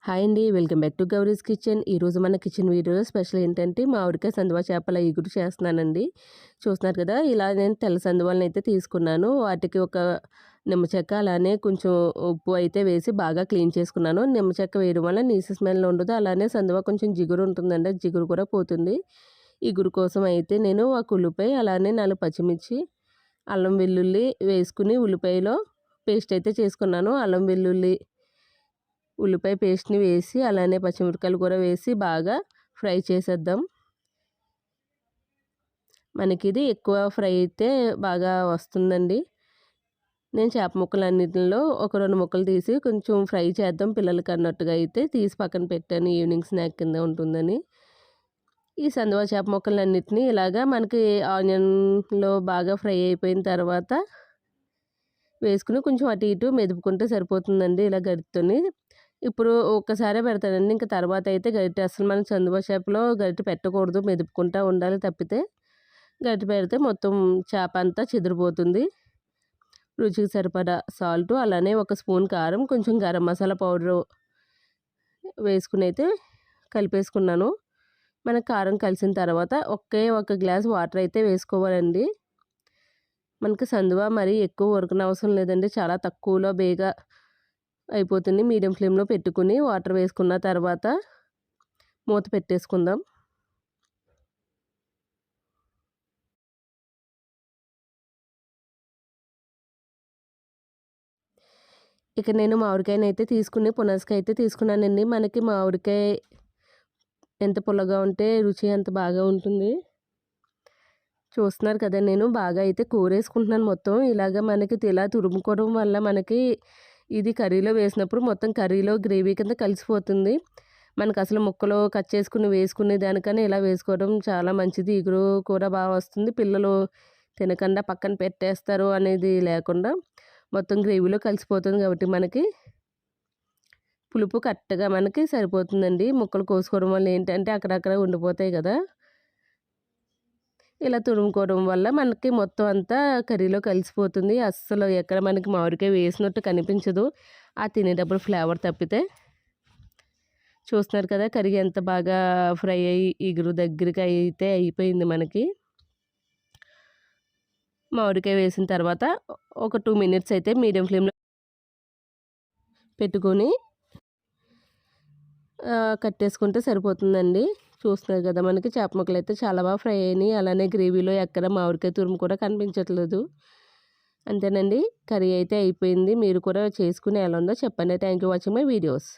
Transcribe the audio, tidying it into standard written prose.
Hi అండి, welcome back to Gowri's kitchen. ఈరోజు మన కిచెన్ వీడియోలో స్పెషల్ ఏంటంటే మామిడికాయ సందువా చేపల ఇగురు చేస్తున్నానండి. చూస్తున్నారు కదా, ఇలా నేను తెల్ల సందువాలను అయితే తీసుకున్నాను. వాటికి ఒక నిమ్మ చెక్క అలానే కొంచెం ఉప్పు అయితే వేసి బాగా క్లీన్ చేసుకున్నాను. నిమ్మ చెక్క వేయడం వల్ల నీసు స్మెల్ ఉండదు. అలానే సందువా కొంచెం జిగురు ఉంటుందండి, జిగురు కూడా పోతుంది. ఇగురు కోసం అయితే నేను ఒక ఉల్లిపాయ అలానే 4 పచ్చిమిర్చి, అల్లం వెల్లుల్లి వేసుకుని ఉల్లిపాయలో పేస్ట్ అయితే చేసుకున్నాను. అల్లం వెల్లుల్లి ఉల్లిపాయ పేస్ట్ని వేసి అలానే పచ్చిమిరపకాయలు కూడా వేసి బాగా ఫ్రై చేసేద్దాం. మనకి ఇది ఎక్కువ ఫ్రై అయితే బాగా వస్తుందండి. నేను చేప ముక్కలన్నిటిలో ఒక 2 ముక్కలు తీసి కొంచెం ఫ్రై చేద్దాం పిల్లలకి అన్నట్టుగా అయితే తీసి పక్కన పెట్టాను, ఈవినింగ్ స్నాక్ కింద ఉంటుందని. ఈ సందువా చేప ముక్కలన్నిటిని ఇలాగా మనకి ఆనియన్లో బాగా ఫ్రై అయిపోయిన తర్వాత వేసుకుని కొంచెం అటు ఇటు మెదుపుకుంటే సరిపోతుందండి ఇలా గరిటెతోని. ఇప్పుడు ఒక్కసారే పెడతానండి, ఇంక తర్వాత అయితే గరిటె అసలు మనం సందువా చేపలో గరిటె పెట్టకూడదు, మెదుపుకుంటూ ఉండాలి. తప్పితే గరిటె పెడితే మొత్తం చేప అంతా చెదిరిపోతుంది. రుచికి సరిపడా సాల్టు, అలానే 1 స్పూన్ కారం, కొంచెం గరం మసాలా పౌడరు వేసుకుని అయితే కలిపేసుకున్నాను. మనకు కారం కలిసిన తర్వాత ఒకే ఒక గ్లాస్ వాటర్ అయితే వేసుకోవాలండి. మనకి సందువా మరీ ఎక్కువ ఉడకనవసరం లేదండి, చాలా తక్కువలో బేగా అయిపోతుంది. మీడియం ఫ్లేమ్లో పెట్టుకుని వాటర్ వేసుకున్న తర్వాత మూత పెట్టేసుకుందాం. ఇక నేను మామిడికాయనైతే తీసుకుని పునసకాయ అయితే తీసుకున్నానండి. మనకి మామిడికాయ ఎంత పుల్లగా ఉంటే రుచి అంత బాగా ఉంటుంది. చూస్తున్నారు కదా, నేను బాగా అయితే కూరేసుకుంటున్నాను మొత్తం. ఇలాగ మనకి ఇలా తురుముకోవడం వల్ల మనకి ఇది కర్రీలో వేసినప్పుడు మొత్తం కర్రీలో గ్రేవీ కింద కలిసిపోతుంది. మనకు అసలు ముక్కలు కట్ చేసుకుని వేసుకునే దానికన్నా ఇలా వేసుకోవడం చాలా మంచిది. ఇగురు కూడా బాగా వస్తుంది. పిల్లలు తినకుండా పక్కన పెట్టేస్తారు అనేది లేకుండా మొత్తం గ్రేవీలో కలిసిపోతుంది కాబట్టి మనకి పులుపు కరెక్ట్గా మనకి సరిపోతుందండి. ముక్కలు కోసుకోవడం వల్ల ఏంటంటే అక్కడక్కడ ఉండిపోతాయి కదా, ఇలా తురుముకోవడం వల్ల మనకి మొత్తం అంతా కర్రీలో కలిసిపోతుంది. అస్సలు ఎక్కడ మనకి మామిడికాయ వేసినట్టు కనిపించదు, ఆ తినేటప్పుడు ఫ్లేవర్ తప్పితే. చూస్తున్నారు కదా, కర్రీ ఎంత బాగా ఫ్రై అయ్యి ఇగురు దగ్గరికి అయితే అయిపోయింది. మనకి మామిడికాయ వేసిన తర్వాత ఒక 2 మినిట్స్ అయితే మీడియం ఫ్లేమ్లో పెట్టుకొని కట్టేసుకుంటే సరిపోతుందండి. చూస్తున్నారు కదా, మనకి చేప ముక్కలు అయితే చాలా బాగా ఫ్రై అయినాయి. అలానే గ్రేవీలో ఎక్కడ మామిడికాయ తురుము కూడా కనిపించట్లేదు. అంతేనండి, కర్రీ అయితే అయిపోయింది. మీరు కూడా చేసుకుని ఎలా ఉందో చెప్పండి. Thank you watching my videos.